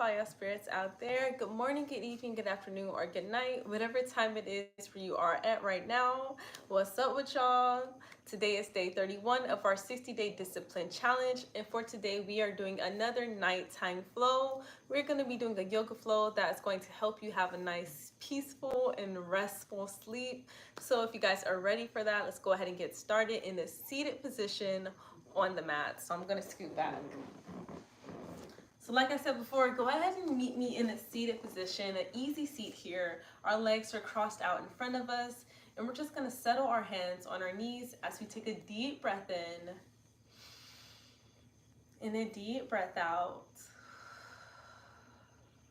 all y'all spirits out there. Good morning, good evening, good afternoon, or good night, whatever time it is where you are at right now. What's up with y'all? Today is day 31 of our 60-day discipline challenge, and for today we are doing another nighttime flow. We're going to be doing a yoga flow that's going to help you have a nice, peaceful, and restful sleep. So if you guys are ready for that, let's go ahead and get started in the seated position on the mat. So I'm going to scoot back. So like I said before, go ahead and meet me in a seated position, an easy seat here. Our legs are crossed out in front of us, and we're just gonna settle our hands on our knees as we take a deep breath in and a deep breath out.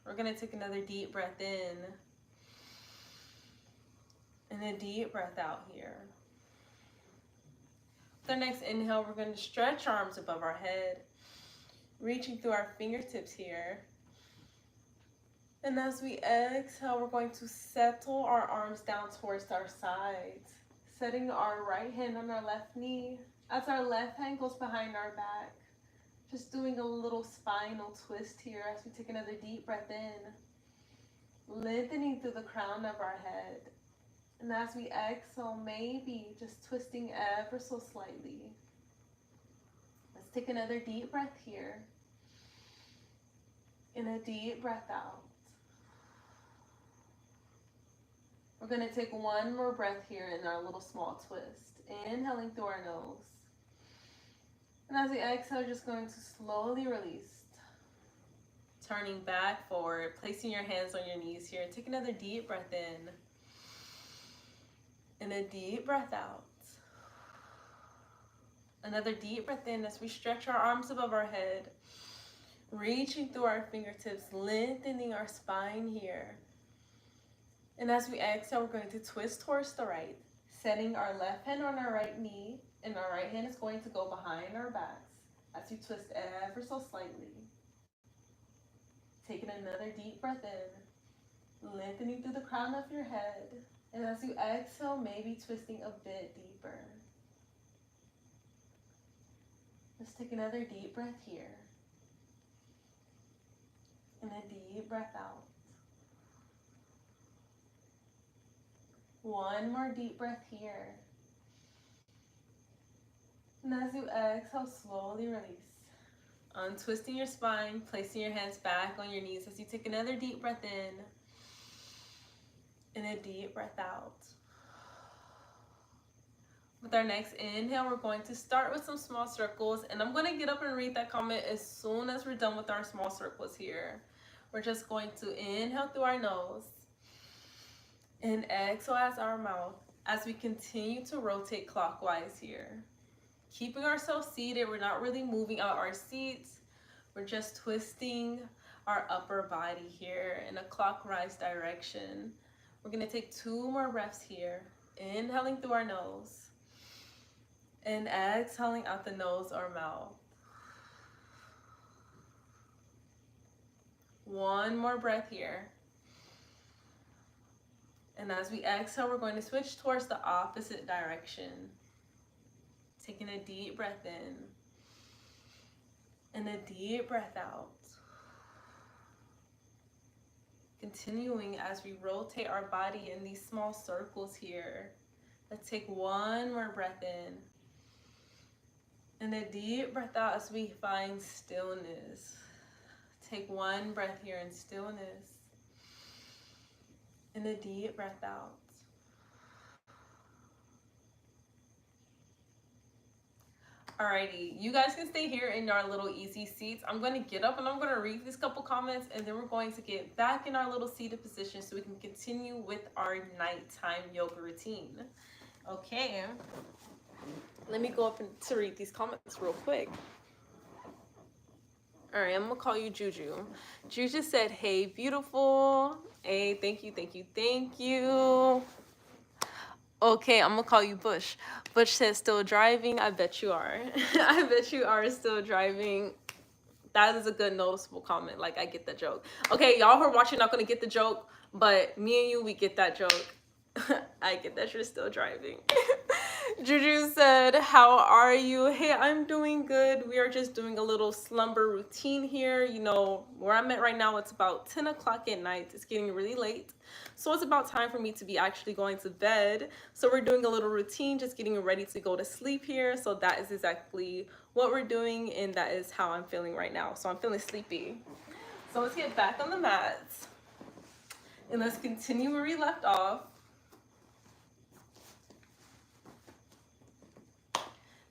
We're gonna take another deep breath in and a deep breath out here. With our next inhale, we're gonna stretch our arms above our head, reaching through our fingertips here. And as we exhale, we're going to settle our arms down towards our sides, setting our right hand on our left knee as our left hand goes behind our back. Just doing a little spinal twist here as we take another deep breath in, lengthening through the crown of our head. And as we exhale, maybe just twisting ever so slightly. Let's take another deep breath here. And a deep breath out. We're going to take one more breath here in our little small twist. Inhaling through our nose. And as we exhale, just going to slowly release. Turning back forward, placing your hands on your knees here. Take another deep breath in. And a deep breath out. Another deep breath in as we stretch our arms above our head. Reaching through our fingertips, lengthening our spine here. And as we exhale, we're going to twist towards the right, setting our left hand on our right knee, and our right hand is going to go behind our backs as you twist ever so slightly. Taking another deep breath in, lengthening through the crown of your head, and as you exhale, maybe twisting a bit deeper. Let's take another deep breath here. And a deep breath out. One more deep breath here. And as you exhale, slowly release. Untwisting your spine, placing your hands back on your knees as you take another deep breath in and a deep breath out. With our next inhale, we're going to start with some small circles, and I'm going to get up and read that comment as soon as we're done with our small circles here. We're just going to inhale through our nose and exhale as our mouth as we continue to rotate clockwise here. Keeping ourselves seated, we're not really moving out our seats. We're just twisting our upper body here in a clockwise direction. We're going to take 2 more breaths here. Inhaling through our nose and exhaling out the nose or mouth. One more breath here. And as we exhale, we're going to switch towards the opposite direction. Taking a deep breath in and a deep breath out. Continuing as we rotate our body in these small circles here. Let's take one more breath in and a deep breath out as we find stillness. Take one breath here in stillness and a deep breath out. Alrighty, you guys can stay here in our little easy seats. I'm going to get up and I'm going to read these couple comments, and then we're going to get back in our little seated position so we can continue with our nighttime yoga routine. Okay, let me go up and to read these comments real quick. All right, I'm gonna call you Juju. Juju said, hey, beautiful. Hey, thank you, thank you, thank you. Okay, I'm gonna call you Bush. Bush says, still driving. I bet you are. I bet you are still driving. That is a good noticeable comment. Like, I get the joke. Okay, y'all who are watching not gonna get the joke, but me and you, we get that joke. I get that you're still driving. Juju said, how are you? Hey, I'm doing good. We are just doing a little slumber routine here. You know, where I'm at right now, it's about 10 o'clock at night. It's getting really late. So it's about time for me to be actually going to bed. So we're doing a little routine, just getting ready to go to sleep here. So that is exactly what we're doing, and that is how I'm feeling right now. So I'm feeling sleepy. So let's get back on the mats and let's continue where we left off.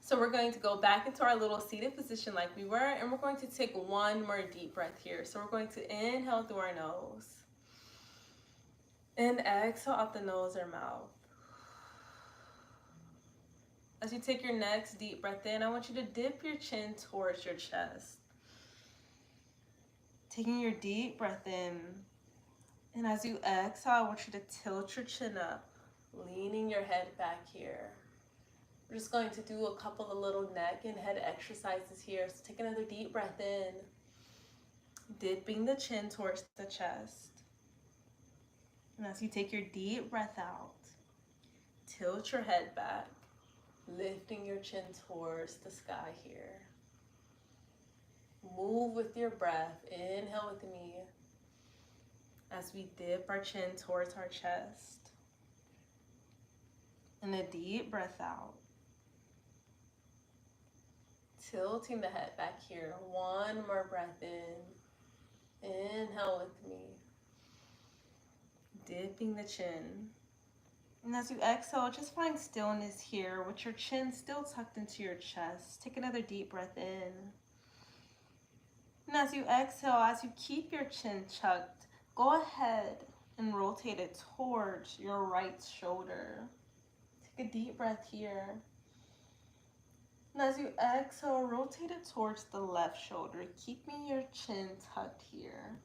So we're going to go back into our little seated position like we were, and we're going to take one more deep breath here. So we're going to inhale through our nose and exhale out the nose or mouth. As you take your next deep breath in, I want you to dip your chin towards your chest. Taking your deep breath in, and as you exhale, I want you to tilt your chin up, leaning your head back here. We're just going to do a couple of little neck and head exercises here. So take another deep breath in, dipping the chin towards the chest. And as you take your deep breath out, tilt your head back, lifting your chin towards the sky here. Move with your breath. Inhale with me as we dip our chin towards our chest. And a deep breath out. Tilting the head back here. One more breath in. Inhale with me. Dipping the chin. And as you exhale, just find stillness here with your chin still tucked into your chest. Take another deep breath in. And as you exhale, as you keep your chin tucked, go ahead and rotate it towards your right shoulder. Take a deep breath here. And as you exhale, rotate it towards the left shoulder, keeping your chin tucked here.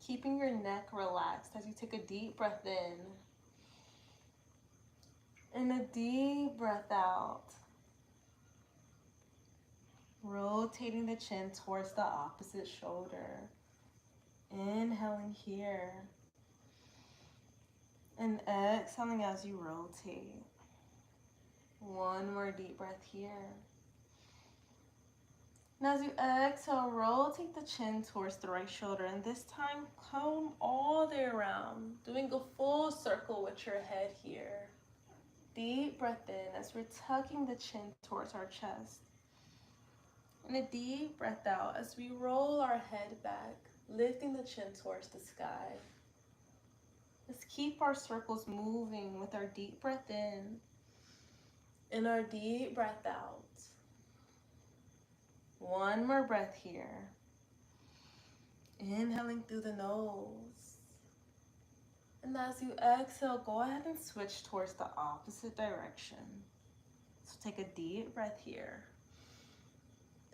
Keeping your neck relaxed as you take a deep breath in. And a deep breath out. Rotating the chin towards the opposite shoulder. Inhaling here. And exhaling as you rotate. One more deep breath here. And as you exhale, rotate the chin towards the right shoulder. And this time, come all the way around, doing a full circle with your head here. Deep breath in as we're tucking the chin towards our chest. And a deep breath out as we roll our head back, lifting the chin towards the sky. Let's keep our circles moving with our deep breath in and our deep breath out. One more breath here. Inhaling through the nose. And as you exhale, go ahead and switch towards the opposite direction. So take a deep breath here.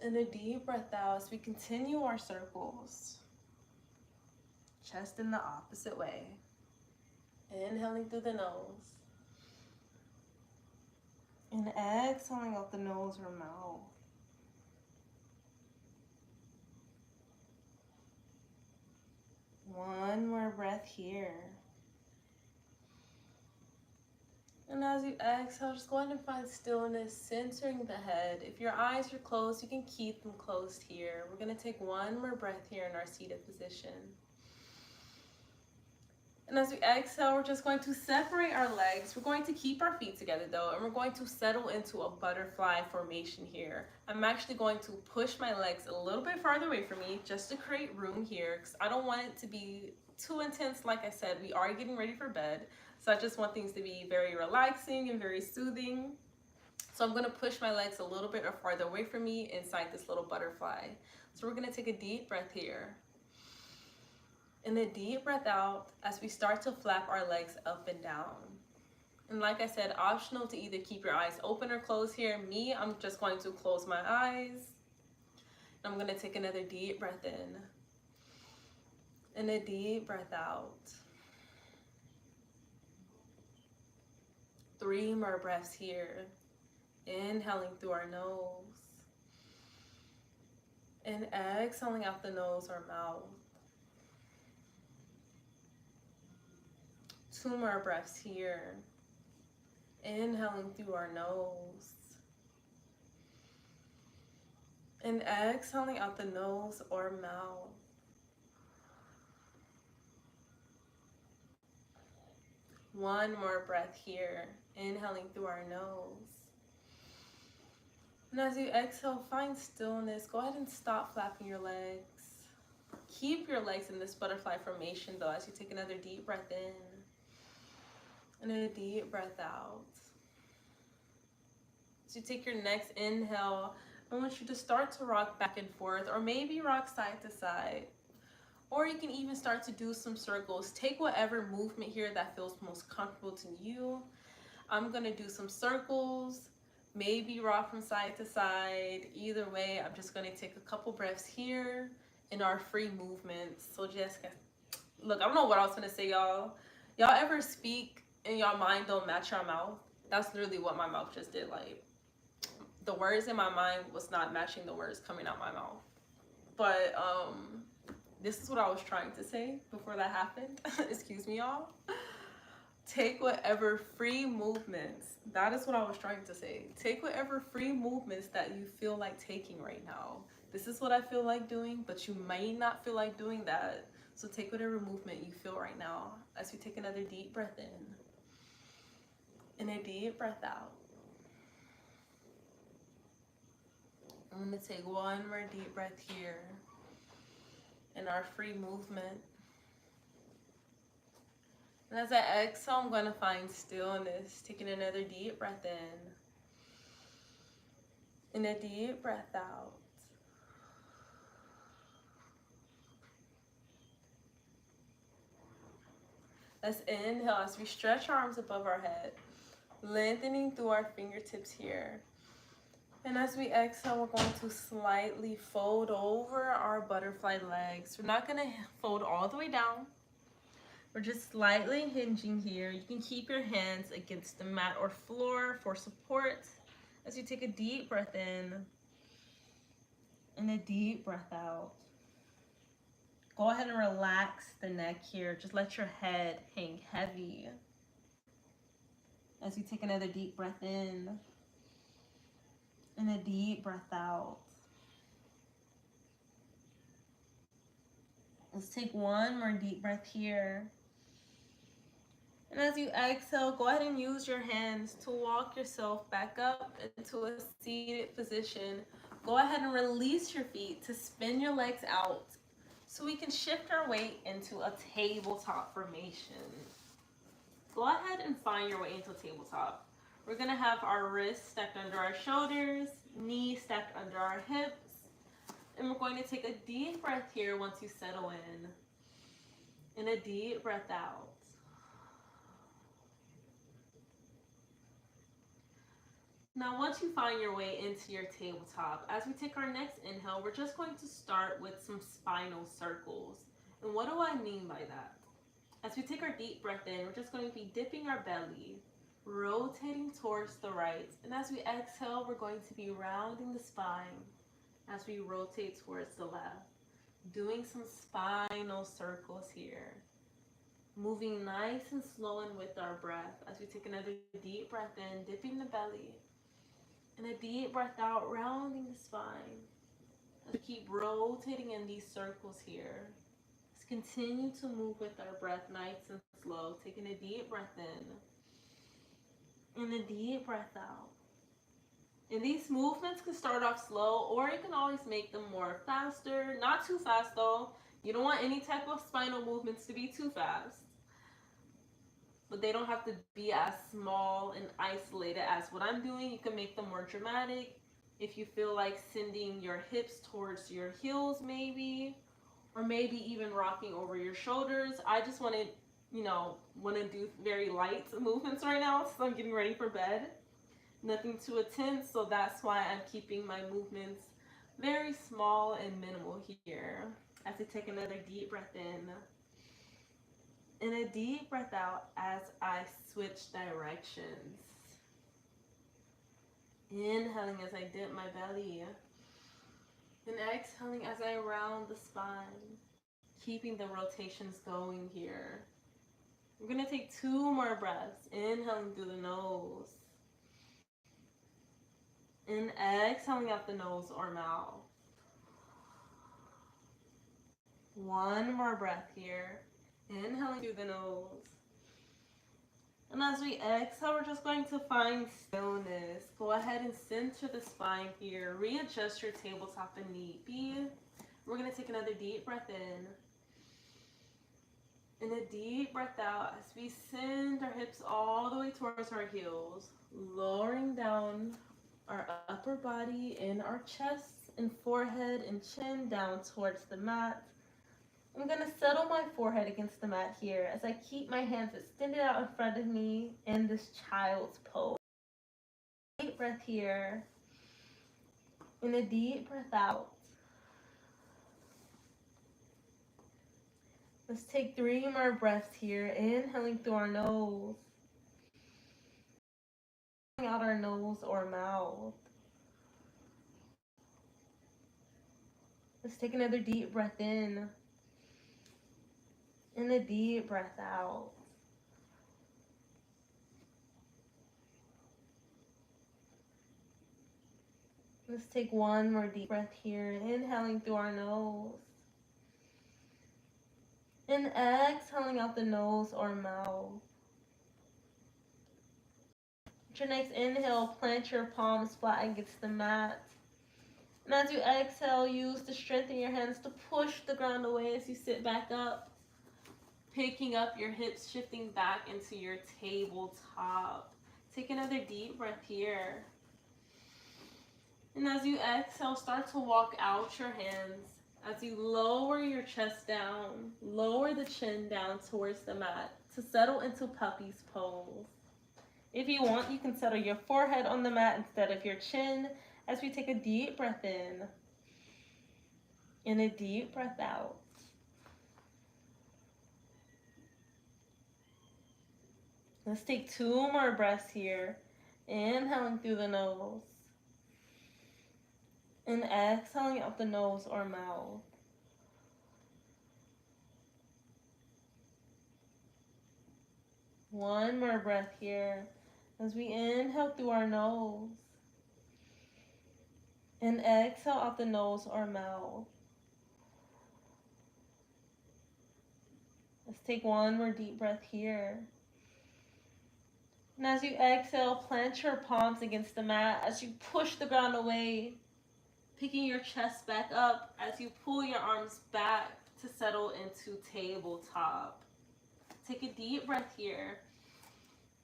And a deep breath out as we continue our circles. Chest in the opposite way. Inhaling through the nose. And exhaling out the nose or mouth. One more breath here. And as you exhale, just go ahead and find stillness, centering the head. If your eyes are closed, you can keep them closed here. We're going to take one more breath here in our seated position. And as we exhale, we're just going to separate our legs. We're going to keep our feet together though, and we're going to settle into a butterfly formation here. I'm actually going to push my legs a little bit farther away from me just to create room here, because I don't want it to be too intense. Like I said, we are getting ready for bed, so I just want things to be very relaxing and very soothing. So I'm going to push my legs a little bit or farther away from me inside this little butterfly. So we're going to take a deep breath here. And a deep breath out as we start to flap our legs up and down. And like I said, optional to either keep your eyes open or closed here. Me, I'm just going to close my eyes. I'm going to take another deep breath in. And a deep breath out. 3 more breaths here. Inhaling through our nose. And exhaling out the nose or mouth. 2 more breaths here. Inhaling through our nose. And exhaling out the nose or mouth. One more breath here. Inhaling through our nose. And as you exhale, find stillness. Go ahead and stop flapping your legs. Keep your legs in this butterfly formation though as you take another deep breath in. And a deep breath out. As you take your next inhale, I want you to start to rock back and forth, or maybe rock side to side. Or you can even start to do some circles. Take whatever movement here that feels most comfortable to you. I'm gonna do some circles, maybe rock from side to side. Either way, I'm just gonna take a couple breaths here in our free movements. So Jessica, look, I don't know what I was gonna say, y'all. Y'all ever speak and your mind don't match your mouth? That's literally what my mouth just did. Like, the words in my mind was not matching the words coming out my mouth. But this is what I was trying to say before that happened. Excuse me, y'all. Take whatever free movements, that is what I was trying to say. Take whatever free movements that you feel like taking right now. This is what I feel like doing, but you might not feel like doing that. So take whatever movement you feel right now as you take another deep breath in. And a deep breath out. I'm going to take one more deep breath here in our free movement. And as I exhale, I'm going to find stillness, taking another deep breath in. And a deep breath out. Let's inhale as we stretch our arms above our head, lengthening through our fingertips here. And as we exhale, we're going to slightly fold over our butterfly legs. We're not going to fold all the way down. We're just slightly hinging here. You can keep your hands against the mat or floor for support as you take a deep breath in and a deep breath out. Go ahead and relax the neck here. Just let your head hang heavy as you take another deep breath in and a deep breath out. Let's take one more deep breath here. And as you exhale, go ahead and use your hands to walk yourself back up into a seated position. Go ahead and release your feet to spin your legs out so we can shift our weight into a tabletop formation. Go ahead and find your way into a tabletop. We're gonna have our wrists stacked under our shoulders, knees stacked under our hips, and we're going to take a deep breath here once you settle in, and a deep breath out. Now, once you find your way into your tabletop, as we take our next inhale, we're just going to start with some spinal circles. And what do I mean by that? As we take our deep breath in, we're just going to be dipping our belly, rotating towards the right. And as we exhale, we're going to be rounding the spine as we rotate towards the left. Doing some spinal circles here. Moving nice and slow and with our breath as we take another deep breath in, dipping the belly. And a deep breath out, rounding the spine. As we keep rotating in these circles here. Let's continue to move with our breath nice and slow. Taking a deep breath in. And a deep breath out. And these movements can start off slow, or you can always make them more faster. Not too fast though. You don't want any type of spinal movements to be too fast. But they don't have to be as small and isolated as what I'm doing. You can make them more dramatic. If you feel like sending your hips towards your heels maybe, or maybe even rocking over your shoulders. I just want to, do very light movements right now, so I'm getting ready for bed. Nothing too intense, so that's why I'm keeping my movements very small and minimal here. As I take another deep breath in. And a deep breath out as I switch directions. Inhaling as I dip my belly. And exhaling as I round the spine. Keeping the rotations going here. We're gonna take 2 more breaths. Inhaling through the nose. And exhaling out the nose or mouth. 1 more breath here. Inhaling through the nose. And as we exhale, we're just going to find stillness. Go ahead and center the spine here. Readjust your tabletop if need be. We're going to take another deep breath in. And a deep breath out as we send our hips all the way towards our heels. Lowering down our upper body and our chest and forehead and chin down towards the mat. I'm going to settle my forehead against the mat here as I keep my hands extended out in front of me in this child's pose. Deep breath here and a deep breath out. Let's take 3 more breaths here, inhaling through our nose, out our nose or mouth. Let's take another deep breath in and a deep breath out. Let's take 1 more deep breath here, inhaling through our nose and exhaling out the nose or mouth. With your next inhale, plant your palms flat against the mat. And as you exhale, use the strength in your hands to push the ground away as you sit back up. Picking up your hips, shifting back into your tabletop. Take another deep breath here. And as you exhale, start to walk out your hands. As you lower your chest down, lower the chin down towards the mat to settle into puppy's pose. If you want, you can settle your forehead on the mat instead of your chin as we take a deep breath in and a deep breath out. Let's take 2 more breaths here. Inhaling through the nose and exhaling out the nose or mouth. One more breath here as we inhale through our nose and exhale out the nose or mouth. Let's take 1 more deep breath here. And as you exhale, plant your palms against the mat as you push the ground away, picking your chest back up as you pull your arms back to settle into tabletop. Take a deep breath here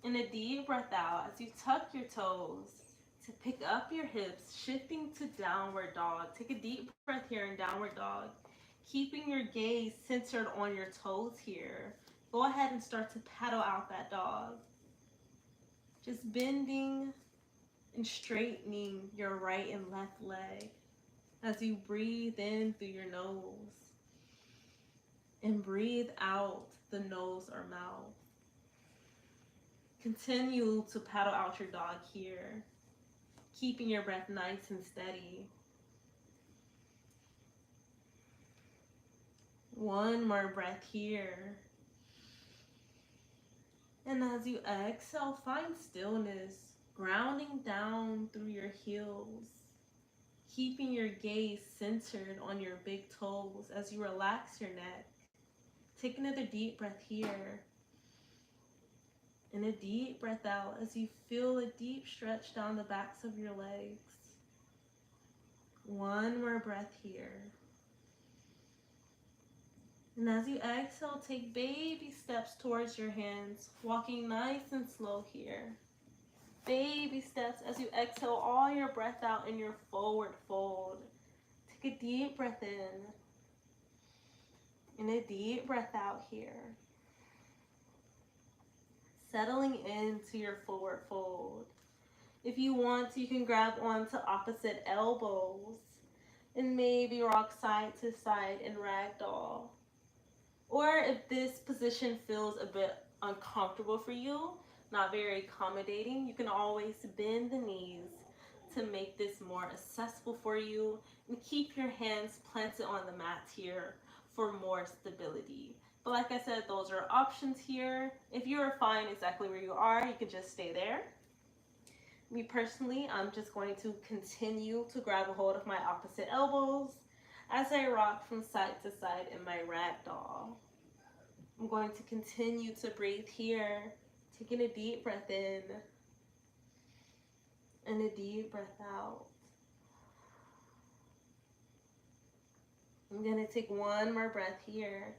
and a deep breath out as you tuck your toes to pick up your hips, shifting to downward dog. Take a deep breath here in downward dog, keeping your gaze centered on your toes here. Go ahead and start to paddle out that dog. Just bending and straightening your right and left leg as you breathe in through your nose and breathe out the nose or mouth. Continue to paddle out your dog here, keeping your breath nice and steady. 1 more breath here. And as you exhale, find stillness, grounding down through your heels, keeping your gaze centered on your big toes as you relax your neck. Take another deep breath here and a deep breath out as you feel a deep stretch down the backs of your legs. 1 more breath here. And as you exhale, take baby steps towards your hands, walking nice and slow here. Baby steps as you exhale all your breath out in your forward fold. Take a deep breath in and a deep breath out here. Settling into your forward fold. If you want, you can grab onto opposite elbows and maybe rock side to side in ragdoll. Or if this position feels a bit uncomfortable for you, not very accommodating, you can always bend the knees to make this more accessible for you and keep your hands planted on the mat here for more stability. But like I said, those are options here. If you are fine exactly where you are, you can just stay there. Me personally, I'm just going to continue to grab a hold of my opposite elbows as I rock from side to side in my ragdoll. I'm going to continue to breathe here, taking a deep breath in and a deep breath out. I'm going to take one more breath here.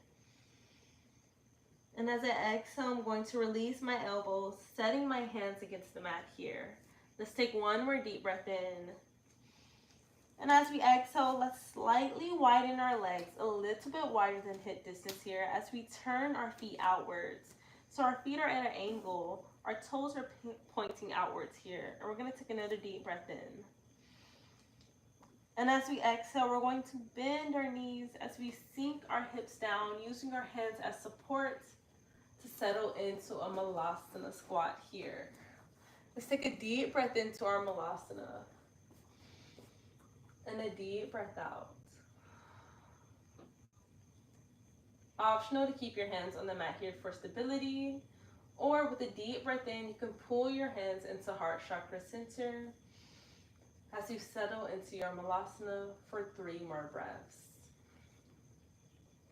And as I exhale, I'm going to release my elbows, setting my hands against the mat here. Let's take one more deep breath in. And as we exhale, let's slightly widen our legs, a little bit wider than hip distance here, as we turn our feet outwards. So our feet are at an angle, our toes are pointing outwards here. And we're going to take another deep breath in. And as we exhale, we're going to bend our knees as we sink our hips down, using our hands as support to settle into a malasana squat here. Let's take a deep breath into our malasana and a deep breath out. Optional to keep your hands on the mat here for stability, or with a deep breath in, you can pull your hands into heart chakra center as you settle into your malasana for 3 more breaths.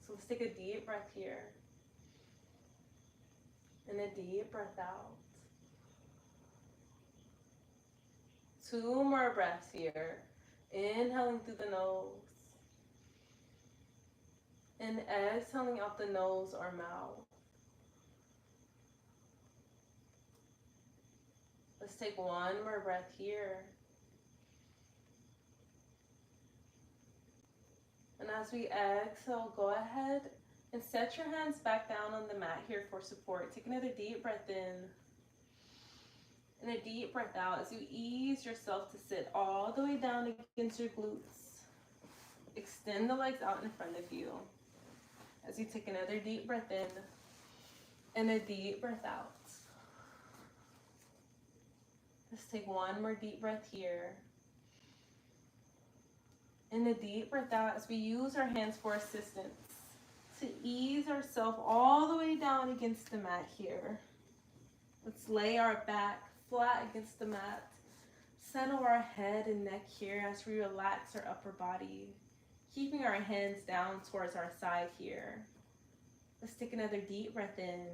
So let's take a deep breath here and a deep breath out. 2 more breaths here. Inhaling through the nose and exhaling out the nose or mouth. Let's take 1 more breath here. And as we exhale, go ahead and set your hands back down on the mat here for support. Take another deep breath in and a deep breath out as you ease yourself to sit all the way down against your glutes. Extend the legs out in front of you as you take another deep breath in and a deep breath out. Let's take 1 more deep breath here and a deep breath out as we use our hands for assistance to ease ourselves all the way down against the mat here. Let's lay our back flat against the mat. Settle our head and neck here as we relax our upper body, keeping our hands down towards our side here. Let's take another deep breath in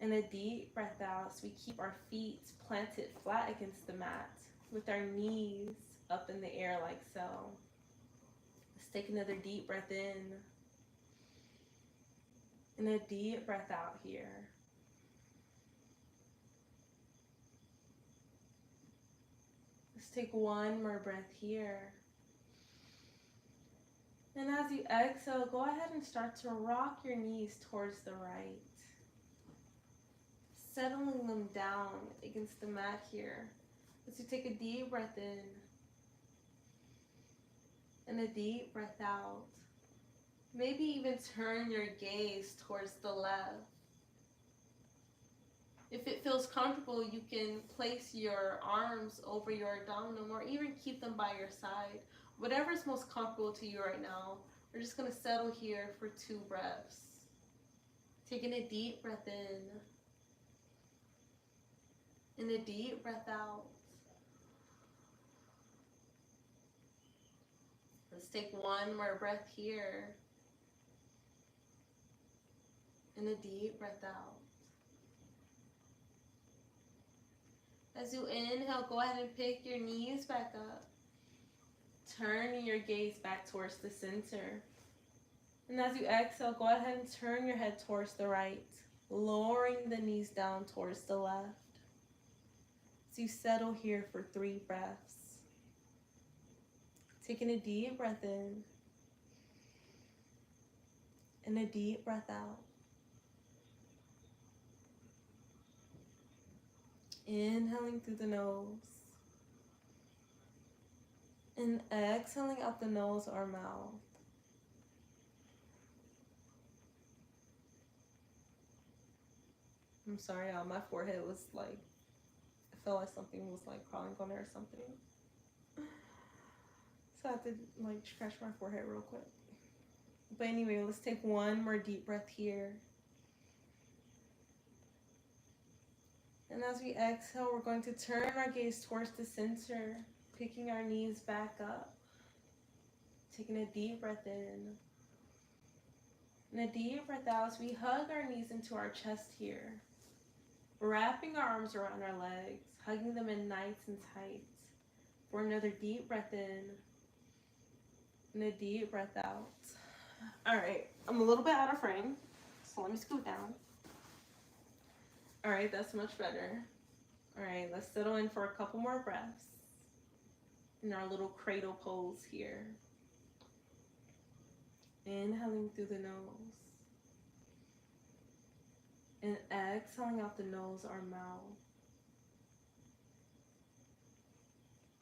and a deep breath out as we keep our feet planted flat against the mat with our knees up in the air like so. Let's take another deep breath in and a deep breath out here. Let's take 1 more breath here. And as you exhale, go ahead and start to rock your knees towards the right, settling them down against the mat here. As you take a deep breath in and a deep breath out. Maybe even turn your gaze towards the left. If it feels comfortable, you can place your arms over your abdomen or even keep them by your side. Whatever's most comfortable to you right now. We're just going to settle here for 2 breaths. Taking a deep breath in and a deep breath out. Let's take 1 more breath here and a deep breath out. As you inhale, go ahead and pick your knees back up. Turn your gaze back towards the center. And as you exhale, go ahead and turn your head towards the right, lowering the knees down towards the left. So you settle here for 3 breaths. Taking a deep breath in and a deep breath out. Inhaling through the nose and exhaling out the nose or mouth. I'm sorry, my forehead was like, I felt like something was like crawling on there or something. So I had to like scratch my forehead real quick. But anyway, let's take one more deep breath here. And as we exhale, we're going to turn our gaze towards the center, picking our knees back up. Taking a deep breath in. And a deep breath out as we hug our knees into our chest here. Wrapping our arms around our legs, hugging them in nice and tight. For another deep breath in. And a deep breath out. All right, I'm a little bit out of frame, so let me scoot down. All right, that's much better. All right, let's settle in for a couple more breaths in our little cradle pose here. Inhaling through the nose. And exhaling out the nose or mouth.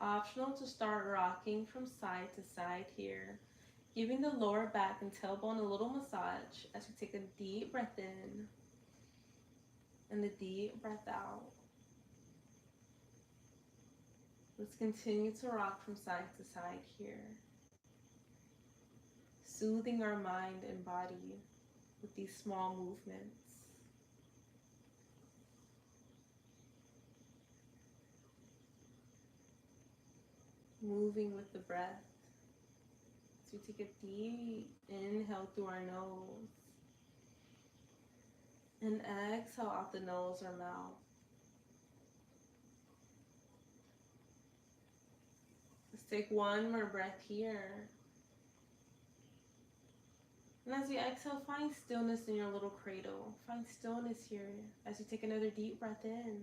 Optional to start rocking from side to side here, giving the lower back and tailbone a little massage as we take a deep breath in and a deep breath out. Let's continue to rock from side to side here, soothing our mind and body with these small movements. Moving with the breath. So we take a deep inhale through our nose and exhale out the nose or mouth. Let's take one more breath here. And as you exhale, find stillness in your little cradle. Find stillness here as you take another deep breath in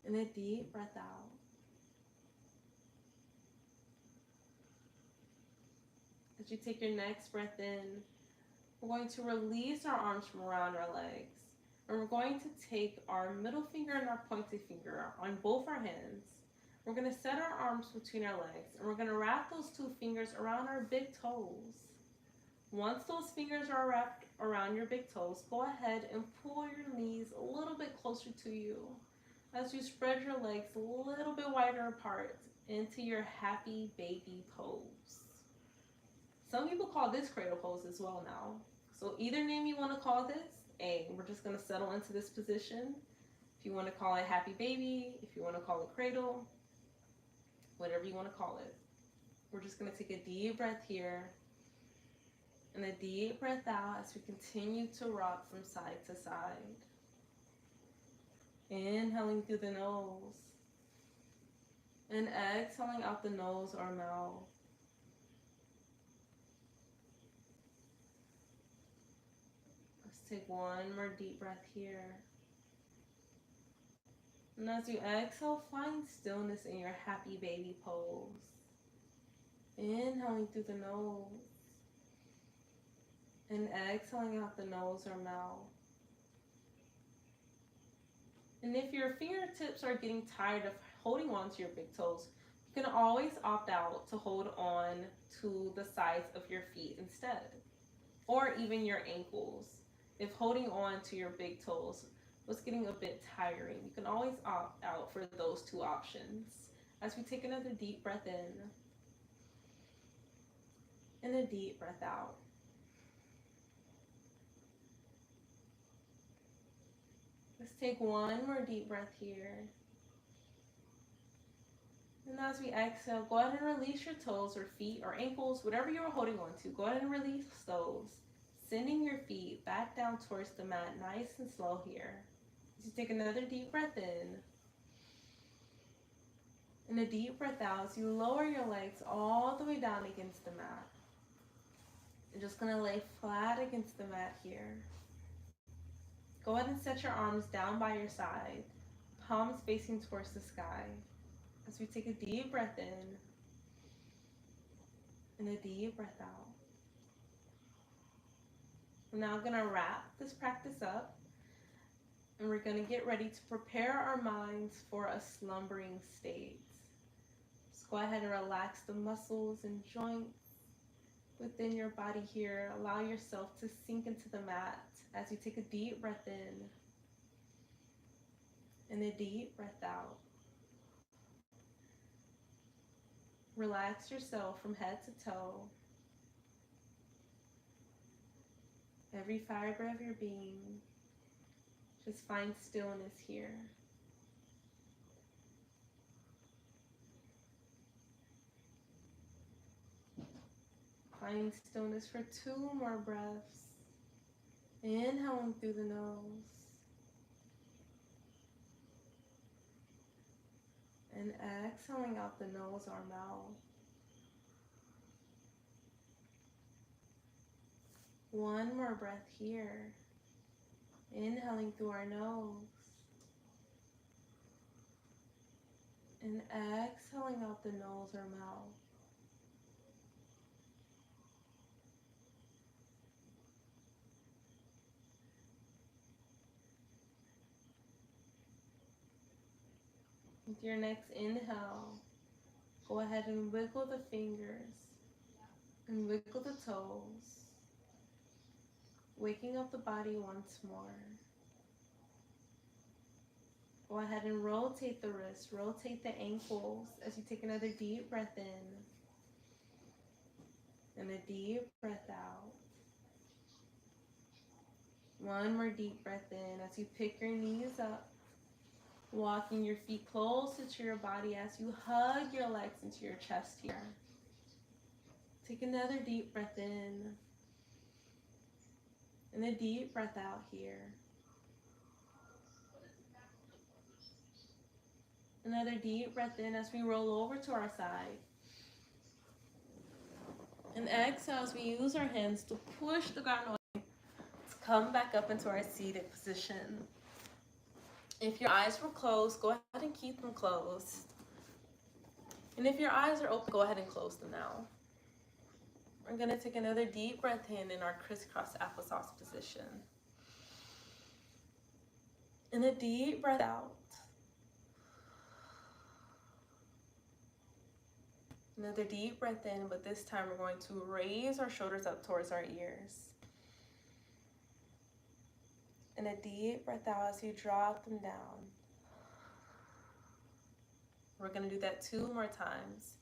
and a deep breath out. As you take your next breath in, we're going to release our arms from around our legs. And we're going to take our middle finger and our pointed finger on both our hands. We're going to set our arms between our legs, and we're going to wrap those two fingers around our big toes. Once those fingers are wrapped around your big toes, go ahead and pull your knees a little bit closer to you as you spread your legs a little bit wider apart into your happy baby pose. Some people call this cradle pose as well now. So either name you want to call this, we're just going to settle into this position. If you want to call it happy baby, if you want to call it cradle, whatever you want to call it. We're just going to take a deep breath here and a deep breath out as we continue to rock from side to side. Inhaling through the nose and exhaling out the nose or mouth. Let's take one more deep breath here. And as you exhale, find stillness in your happy baby pose. Inhaling through the nose and exhaling out the nose or mouth. And if your fingertips are getting tired of holding on to your big toes, you can always opt out to hold on to the sides of your feet instead, or even your ankles. If holding on to your big toes was getting a bit tiring, you can always opt out for those two options. As we take another deep breath in and a deep breath out. Let's take one more deep breath here. And as we exhale, go ahead and release your toes or feet or ankles, whatever you're holding on to. Go ahead and release those, sending your feet back down towards the mat, nice and slow here. As you take another deep breath in and a deep breath out as you lower your legs all the way down against the mat. You're just going to lay flat against the mat here. Go ahead and set your arms down by your side, palms facing towards the sky. As we take a deep breath in and a deep breath out. We're now going to wrap this practice up, and we're going to get ready to prepare our minds for a slumbering state. Just go ahead and relax the muscles and joints within your body here. Allow yourself to sink into the mat as you take a deep breath in and a deep breath out. Relax yourself from head to toe Every fiber of your being. Just find stillness here. Find stillness for 2 more breaths. Inhaling through the nose. And exhaling out the nose or mouth. 1 more breath here. Inhaling through our nose. And exhaling out the nose or mouth. With your next inhale, go ahead and wiggle the fingers and wiggle the toes, waking up the body once more. Go ahead and rotate the wrists, rotate the ankles as you take another deep breath in and a deep breath out. 1 more deep breath in as you pick your knees up, walking your feet closer to your body as you hug your legs into your chest here. Take another deep breath in and a deep breath out here. Another deep breath in as we roll over to our side. And exhale as we use our hands to push the ground away to come back up into our seated position. If your eyes were closed, go ahead and keep them closed. And if your eyes are open, go ahead and close them now. We're going to take another deep breath in our crisscross applesauce position. And a deep breath out. Another deep breath in, but this time we're going to raise our shoulders up towards our ears. And a deep breath out as you drop them down. We're going to do that 2 more times.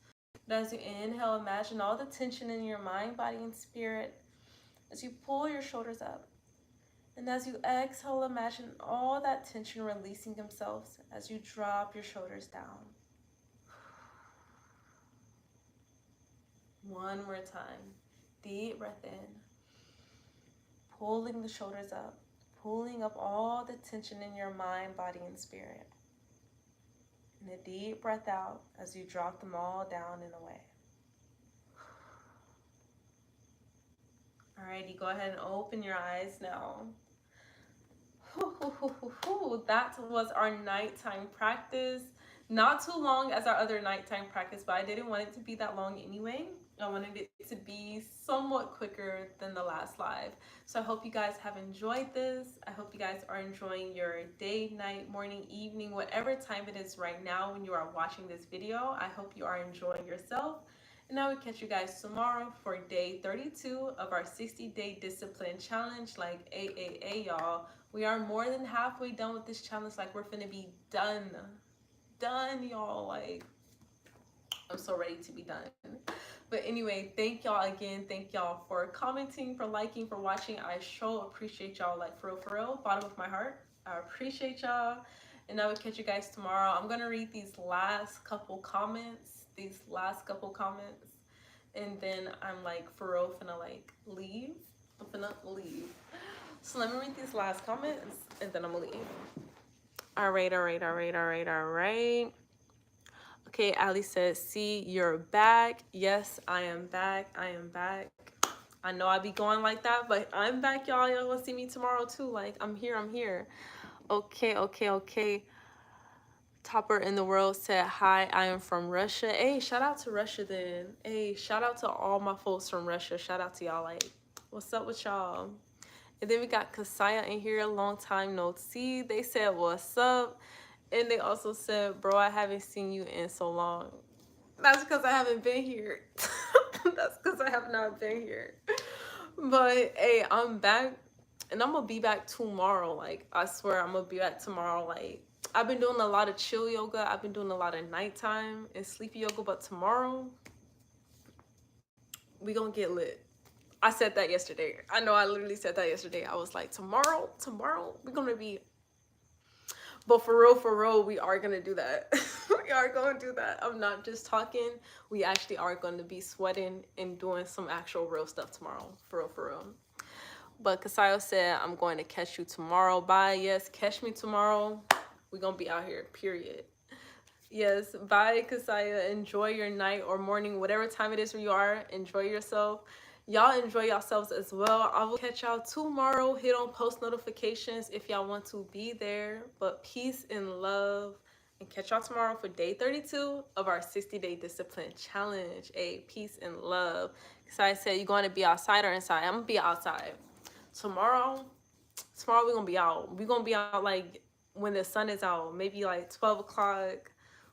But as you inhale, imagine all the tension in your mind, body, and spirit as you pull your shoulders up. And as you exhale, imagine all that tension releasing themselves as you drop your shoulders down. 1 more time. Deep breath in. Pulling the shoulders up. Pulling up all the tension in your mind, body, and spirit. And a deep breath out as you drop them all down and away. Alrighty, go ahead and open your eyes now. That was our nighttime practice. Not too long as our other nighttime practice, but I didn't want it to be that long anyway. I wanted it to be somewhat quicker than the last live. So I hope you guys have enjoyed this. I hope you guys are enjoying your day, night, morning, evening, whatever time it is right now when you are watching this video. I hope you are enjoying yourself. And I will catch you guys tomorrow for day 32 of our 60-day discipline challenge. Like, y'all. We are more than halfway done with this challenge. Like, we're finna be done, y'all. Like, I'm so ready to be done. But anyway, thank y'all again. Thank y'all for commenting, for liking, for watching. I sure appreciate y'all, like, for real, bottom of my heart. I appreciate y'all. And I will catch you guys tomorrow. I'm gonna read these last couple comments. And then I'm like, for real, finna like leave. I'm finna leave. So let me read these last comments and then I'm gonna leave. All right. Okay, Ali says, see, you're back. Yes, I am back. I know I be going like that, but I'm back, y'all. Y'all will see me tomorrow too. Like, I'm here. Okay. Topper in the world said, hi, I am from Russia. Hey, shout out to Russia then. Hey, shout out to all my folks from Russia. Shout out to y'all. Like, what's up with y'all? And then we got Kasaya in here, long time no see. They said, what's up? And they also said, bro, I haven't seen you in so long. That's because I haven't been here. That's because I have not been here. But, hey, I'm back. And I'm going to be back tomorrow. Like, I swear I'm going to be back tomorrow. Like, I've been doing a lot of chill yoga. I've been doing a lot of nighttime and sleepy yoga. But tomorrow, we going to get lit. I said that yesterday. I know I literally said that yesterday. I was like, tomorrow, we're gonna be. But for real, we are gonna do that. We are gonna do that. I'm not just talking. We actually are gonna be sweating and doing some actual real stuff tomorrow. For real. But Kasayo said, I'm going to catch you tomorrow. Bye. Yes, catch me tomorrow. We're gonna be out here, period. Yes, bye, Kasaya. Enjoy your night or morning, whatever time it is where you are. Enjoy yourself. Y'all enjoy yourselves as well. I will catch y'all tomorrow. Hit on post notifications if y'all want to be there. But peace and love. And catch y'all tomorrow for day 32 of our 60-day discipline challenge. A peace and love. Kasaya said, you going to be outside or inside? I'm going to be outside. Tomorrow we're going to be out. We're going to be out like when the sun is out. Maybe like 12 o'clock.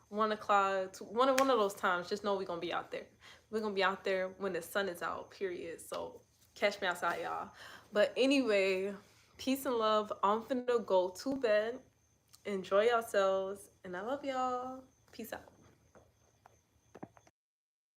1 o'clock, one of those times. Just know we're gonna be out there. We're gonna be out there when the sun is out, period. So catch me outside, y'all. But anyway, peace and love. I'm finna go to bed. Enjoy yourselves, and I love y'all. Peace out.